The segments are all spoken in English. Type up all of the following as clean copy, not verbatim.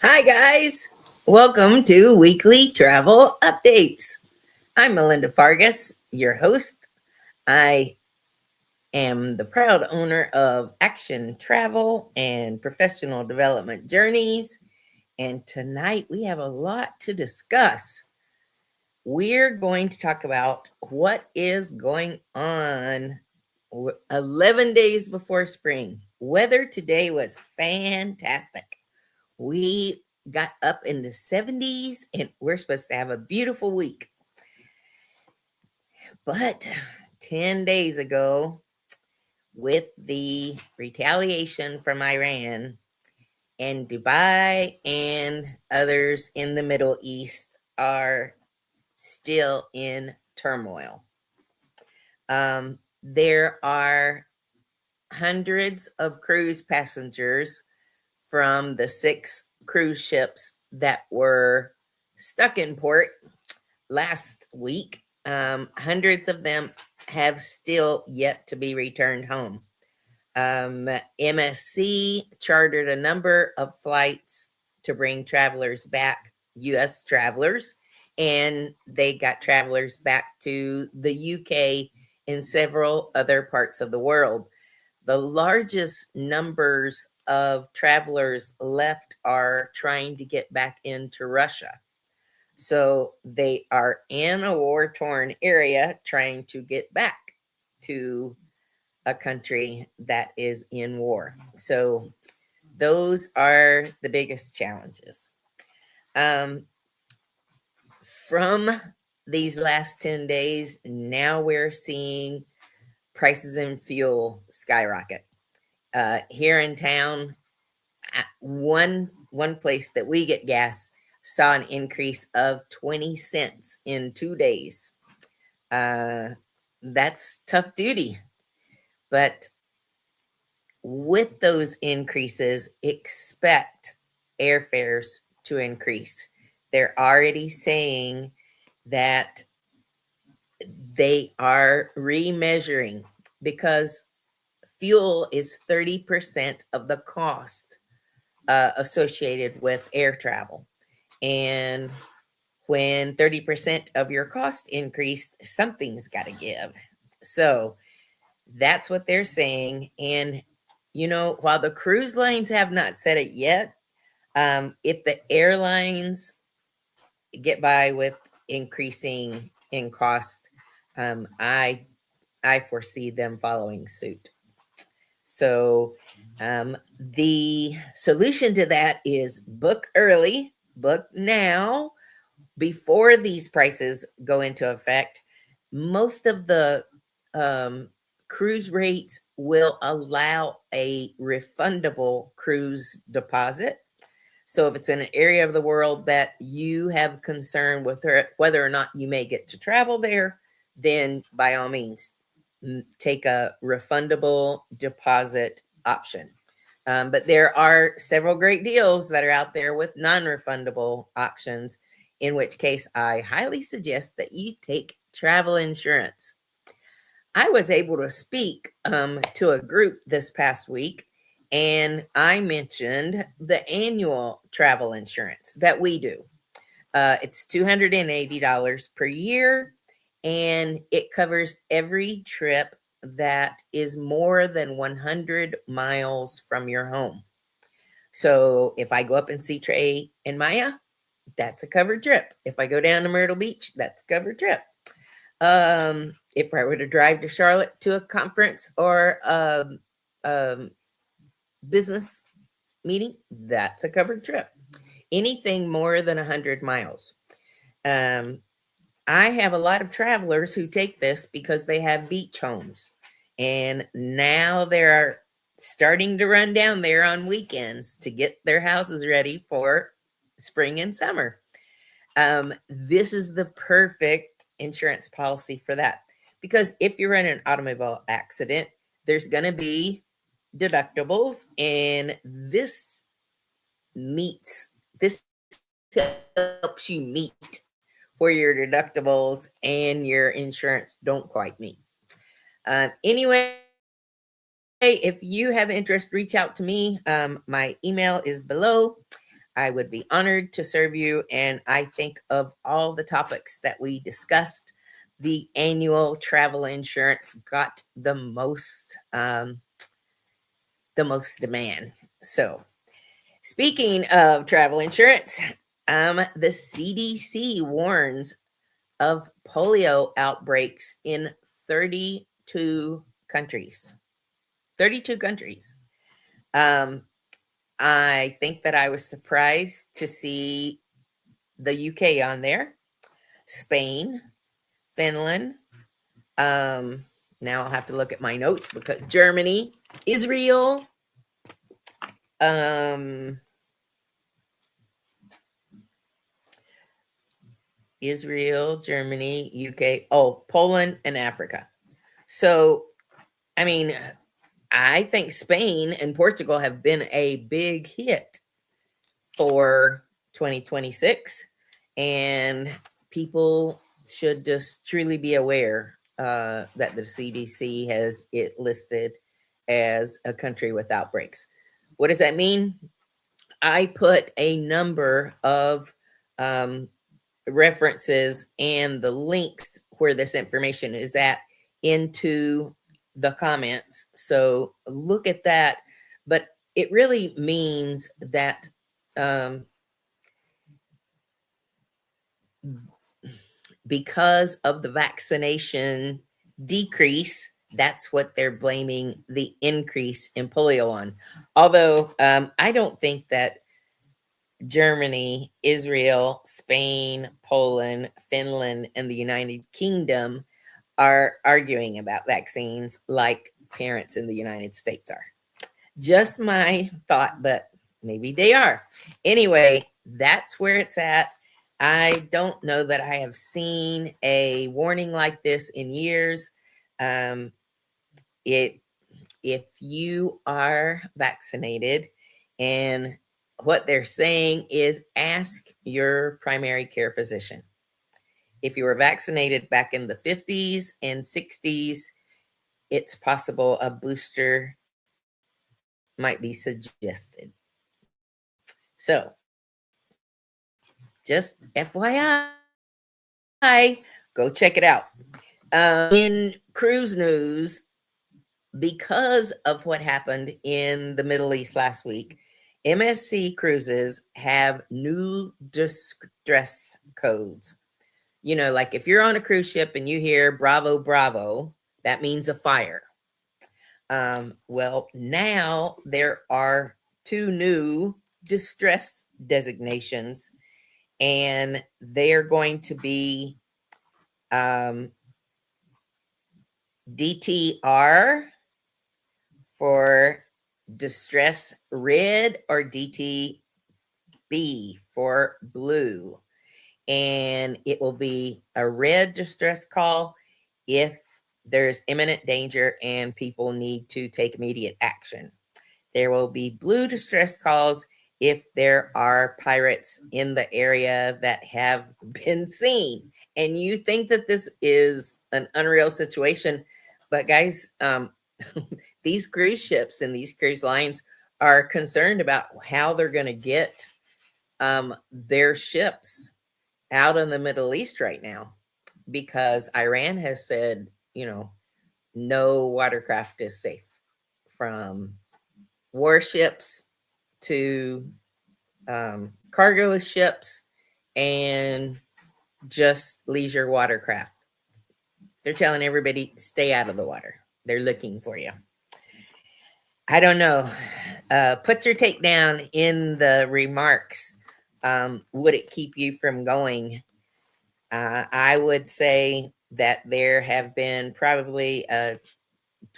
Hi, guys. Welcome to Weekly Travel Updates. I'm Melinda Fargus, your host. I am the proud owner of Action Travel and Professional Development Journeys. And tonight we have a lot to discuss. We're going to talk about what is going on 11 days before spring. Weather today was fantastic. We got up in the 70s and we're supposed to have a beautiful week. But 10 days ago, with the retaliation from Iran and Dubai and others in the Middle East are still in turmoil. There are hundreds of cruise passengers from the 6 cruise ships that were stuck in port last week. Hundreds of them have still yet to be returned home. MSC chartered a number of flights to bring travelers back, U.S. travelers, and they got travelers back to the U.K. and several other parts of the world. The largest numbers of travelers left are trying to get back into Russia. So they are in a war-torn area trying to get back to a country that is in war. So those are the biggest challenges. From these last 10 days, now we're seeing prices in fuel skyrocket. Here in town, one place that we get gas saw an increase of 20 cents in 2 days. That's tough duty. But with those increases, expect airfares to increase. They're already saying that they are remeasuring because fuel is 30% of the cost associated with air travel. And when 30% of your cost increased, something's got to give. So that's what they're saying. And, while the cruise lines have not said it yet, if the airlines get by with increasing in cost, I foresee them following suit. So the solution to that is book early, book now, before these prices go into effect. Most of the cruise rates will allow a refundable cruise deposit. So if it's in an area of the world that you have concern with whether or not you may get to travel there, then by all means, take a refundable deposit option. But there are several great deals that are out there with non-refundable options, in which case I highly suggest that you take travel insurance. I was able to speak to a group this past week, and I mentioned the annual travel insurance that we do. It's $280 per year, and it covers every trip that is more than 100 miles from your home. So if I go up and see Trey and Maya, that's a covered trip. If I go down to Myrtle Beach, that's a covered trip. If I were to drive to Charlotte to a conference or a business meeting, that's a covered trip. Anything more than 100 miles. I have a lot of travelers who take this because they have beach homes, and now they're starting to run down there on weekends to get their houses ready for spring and summer. This is the perfect insurance policy for that, because if you're in an automobile accident, there's going to be deductibles, and this helps you meet where your deductibles and your insurance don't quite meet. Anyway, if you have interest, reach out to me. My email is below. I would be honored to serve you. And I think of all the topics that we discussed, the annual travel insurance got the most demand. So, speaking of travel insurance, the CDC warns of polio outbreaks in 32 countries. 32 countries. I think that I was surprised to see the UK on there, Spain, Finland. Now I'll have to look at my notes because Germany, Israel, Germany, UK, Poland, and Africa. So, I mean, I think Spain and Portugal have been a big hit for 2026, and people should just truly be aware that the CDC has it listed as a country with outbreaks. What does that mean? I put a number of references and the links where this information is at into the comments. So look at that. But it really means that because of the vaccination decrease, that's what they're blaming the increase in polio on. Although I don't think that Germany, Israel, Spain, Poland, Finland, and the United Kingdom are arguing about vaccines like parents in the United States are. Just my thought, but maybe they are. Anyway, that's where it's at. I don't know that I have seen a warning like this in years. If you are vaccinated, and what they're saying is ask your primary care physician. If you were vaccinated back in the 50s and 60s, it's possible a booster might be suggested. So, just FYI, go check it out. In cruise news, because of what happened in the Middle East last week, MSC Cruises have new distress codes. You know, like if you're on a cruise ship and you hear bravo, bravo, that means a fire. Well, now there are 2 new distress designations, and they are going to be DTR for distress red, or DTB for blue. And it will be a red distress call if there's imminent danger and people need to take immediate action. There will be blue distress calls if there are pirates in the area that have been seen. And you think that this is an unreal situation, but guys, these cruise ships and these cruise lines are concerned about how they're going to get their ships out in the Middle East right now, because Iran has said, no watercraft is safe, from warships to cargo ships and just leisure watercraft. They're telling everybody, stay out of the water. They're looking for you. I don't know. Put your take down in the remarks. Would it keep you from going? I would say that there have been probably a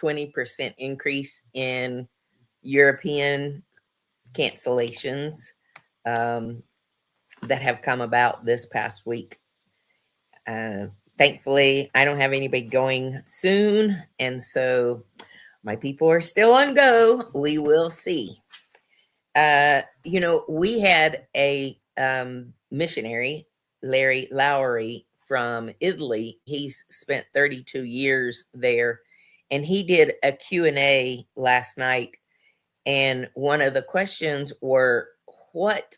20% increase in European cancellations that have come about this past week. Thankfully, I don't have anybody going soon, and so my people are still on go. We will see. We had a missionary, Larry Lowry from Italy. He's spent 32 years there, and he did a Q&A last night. And one of the questions were, what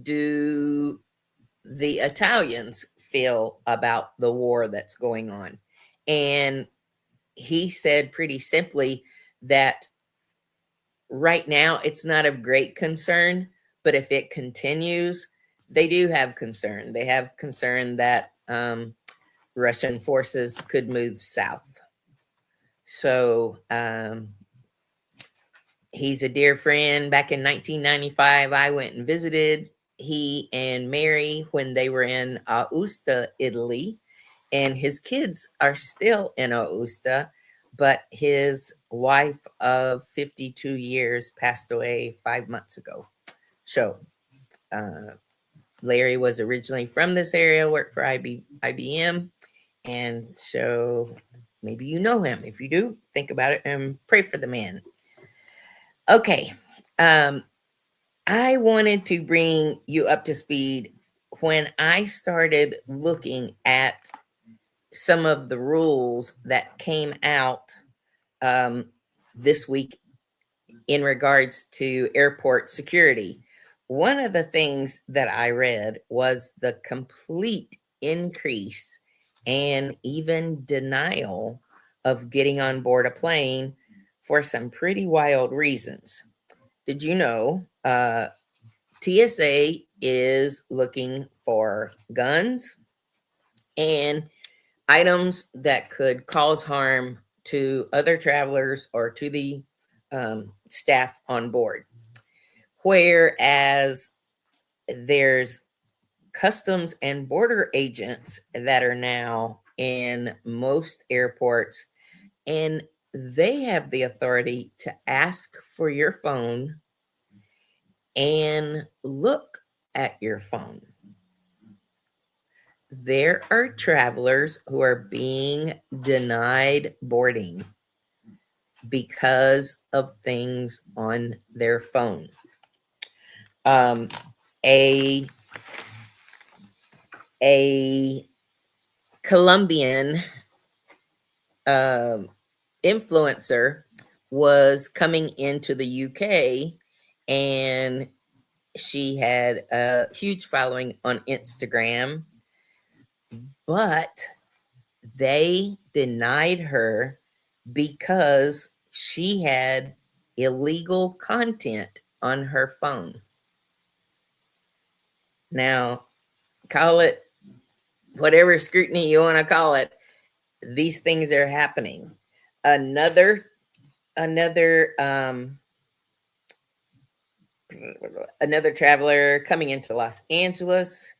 do the Italians feel about the war that's going on? And he said pretty simply that right now it's not of great concern, but if it continues, they do have concern. They have concern that Russian forces could move south. So he's a dear friend. Back in 1995, I went and visited he and Mary when they were in Aosta, Italy, and his kids are still in Aosta, but his wife of 52 years passed away 5 months ago. So Larry was originally from this area, worked for IBM, and so maybe you know him. If you do, think about it and pray for the man. Okay. I wanted to bring you up to speed when I started looking at some of the rules that came out this week in regards to airport security. One of the things that I read was the complete increase and even denial of getting on board a plane for some pretty wild reasons. Did you know TSA is looking for guns and items that could cause harm to other travelers or to the staff on board? Whereas there's customs and border agents that are now in most airports, and they have the authority to ask for your phone and look at your phone. There are travelers who are being denied boarding because of things on their phone. A Colombian influencer was coming into the UK, and she had a huge following on Instagram, but they denied her because she had illegal content on her phone. Now, call it whatever scrutiny you want to call it. These things are happening. Another traveler coming into Los Angeles,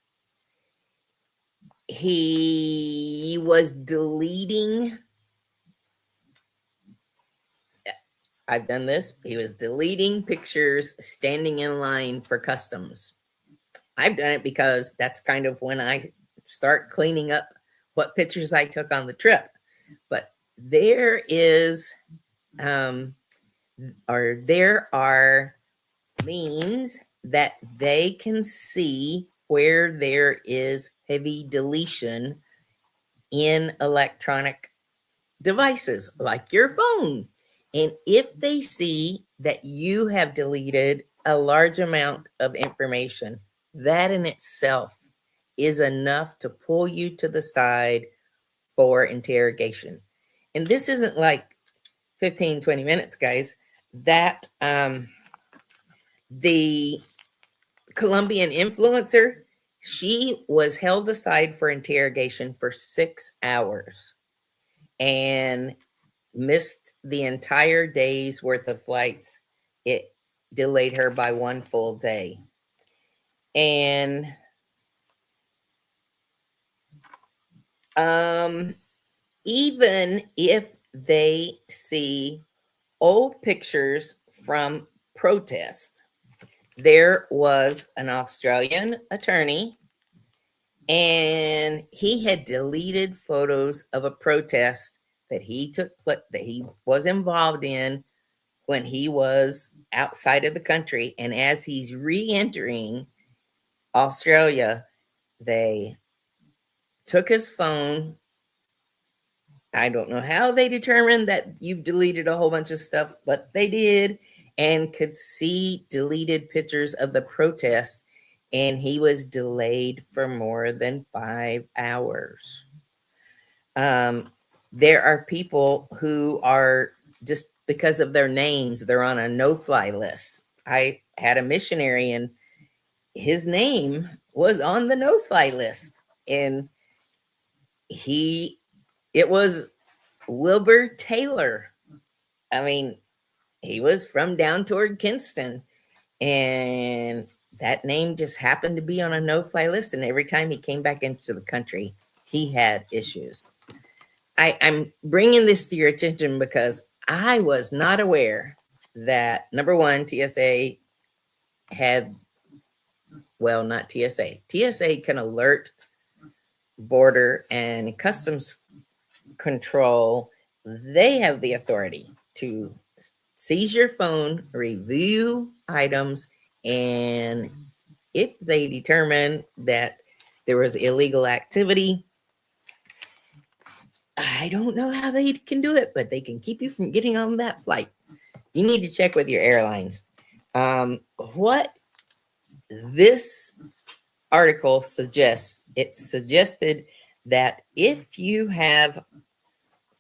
he was deleting. I've done this. He was deleting pictures standing in line for customs. I've done it because that's kind of when I start cleaning up what pictures I took on the trip. But there are means that they can see where there is heavy deletion in electronic devices like your phone. And if they see that you have deleted a large amount of information, that in itself is enough to pull you to the side for interrogation. And this isn't like 15, 20 minutes, guys. That the Colombian influencer, she was held aside for interrogation for 6 hours and missed the entire day's worth of flights. It delayed her by 1 full day. And even if they see old pictures from protest, there was an Australian attorney, and he had deleted photos of a protest that he was involved in when he was outside of the country. And as he's re-entering Australia, they took his phone. I don't know how they determined that you've deleted a whole bunch of stuff, but they did, and could see deleted pictures of the protest. and he was delayed for more than 5 hours. There are people who are, just because of their names, they're on a no-fly list. I had a missionary, and his name was on the no-fly list, and it was Wilbur Taylor. I mean, he was from down toward Kinston, and that name just happened to be on a no-fly list. And every time he came back into the country, he had issues. I'm bringing this to your attention because I was not aware that, number one, TSA had, well, not TSA. TSA can alert Border and Customs Control. They have the authority to seize your phone, review items, and if they determine that there was illegal activity, I don't know how they can do it, but they can keep you from getting on that flight. You need to check with your airlines. What this article suggests, it suggested that if you have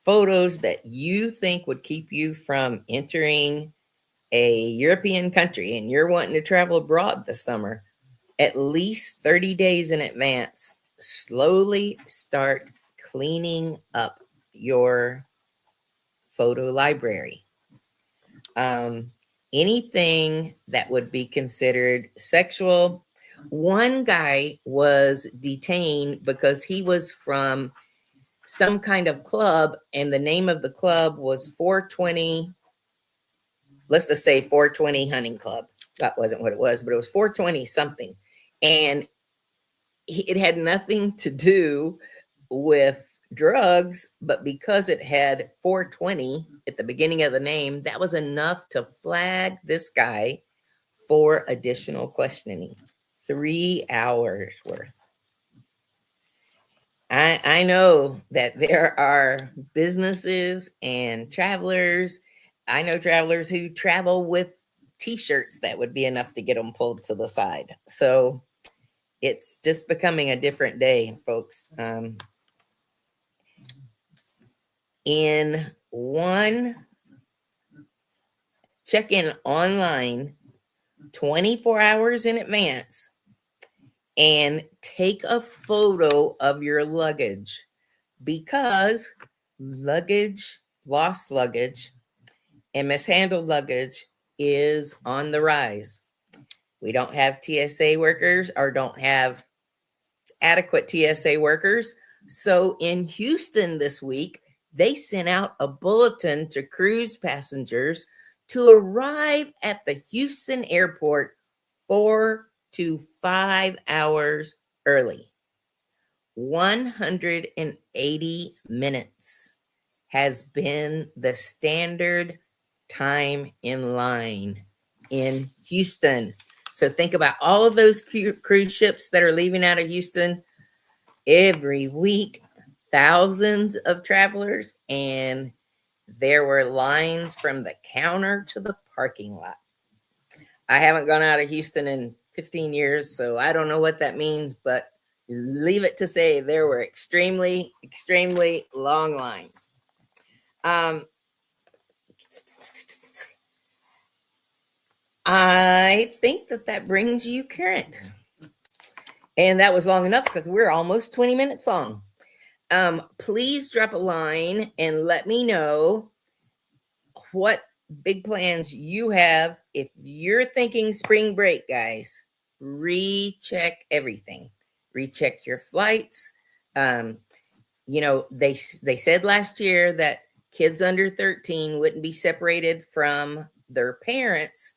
photos that you think would keep you from entering a European country and you're wanting to travel abroad this summer, at least 30 days in advance, slowly start cleaning up your photo library. Anything that would be considered sexual. One guy was detained because he was from some kind of club, and the name of the club was 420. Let's just say 420 Hunting Club. That wasn't what it was, but it was 420 something. And it had nothing to do with drugs, but because it had 420 at the beginning of the name, that was enough to flag this guy for additional questioning. 3 hours worth. I know that there are businesses and travelers. I know travelers who travel with t-shirts that would be enough to get them pulled to the side. So it's just becoming a different day, folks. In one check-in online 24 hours in advance and take a photo of your luggage, because lost luggage and mishandled luggage is on the rise. We don't have TSA workers, or don't have adequate TSA workers. So in Houston this week, they sent out a bulletin to cruise passengers to arrive at the Houston airport 4 to 5 hours early. 180 minutes has been the standard time in line in Houston. So think about all of those cruise ships that are leaving out of Houston every week, thousands of travelers, and there were lines from the counter to the parking lot. I haven't gone out of Houston in 15 years, so I don't know what that means, but leave it to say there were extremely, extremely long lines. I think that brings you current. And that was long enough because we're almost 20 minutes long. Please drop a line and let me know what big plans you have. If you're thinking spring break, guys, recheck everything. Recheck your flights. They said last year that kids under 13 wouldn't be separated from their parents,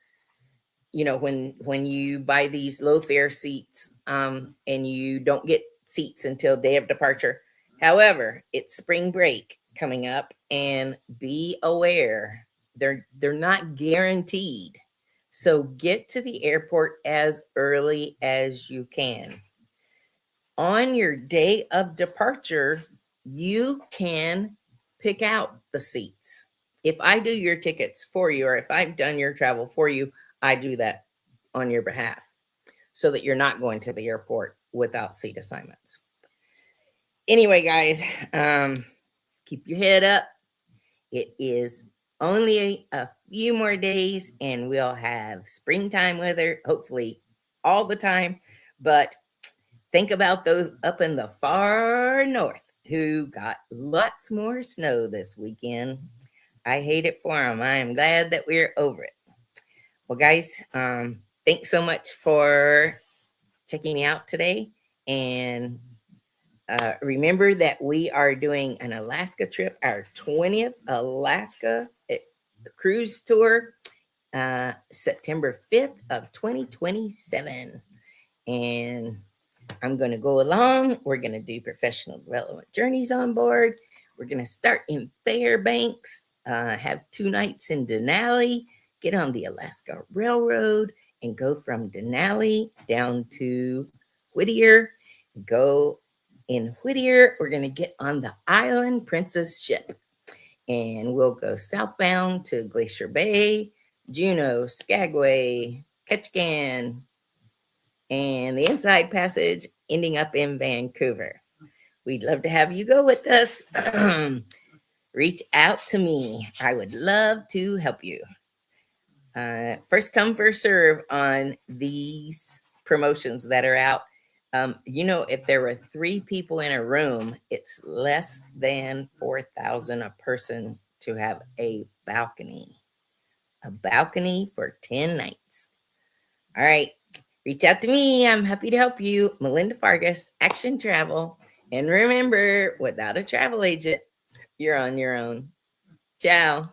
when you buy these low fare seats, and you don't get seats until day of departure. However, it's spring break coming up, and be aware they're not guaranteed. So get to the airport as early as you can. On your day of departure, you can pick out the seats. If I do your tickets for you, or if I've done your travel for you, I do that on your behalf. so that you're not going to the airport without seat assignments. Anyway, guys, keep your head up. It is only a few more days and we'll have springtime weather, hopefully all the time. But think about those up in the far north who got lots more snow this weekend. I hate it for them. I am glad that we're over it. Well, guys, thanks so much for checking me out today. And remember that we are doing an Alaska trip, our 20th Alaska cruise tour, September 5th of 2027. And I'm going to go along. We're going to do professional development journeys on board. We're going to start in Fairbanks, have 2 nights in Denali, get on the Alaska Railroad, and go from Denali down to Whittier. Go in Whittier. We're going to get on the Island Princess ship, and we'll go southbound to Glacier Bay, Juneau, Skagway, Ketchikan, and the Inside Passage, ending up in Vancouver. We'd love to have you go with us. Reach out to me. I would love to help you. First come, first serve on these promotions that are out. If there were 3 people in a room, it's less than $4,000 a person to have a balcony. A balcony for 10 nights. All right. Reach out to me. I'm happy to help you. Melinda Fargas, Action Travel. And remember, without a travel agent, you're on your own. Ciao.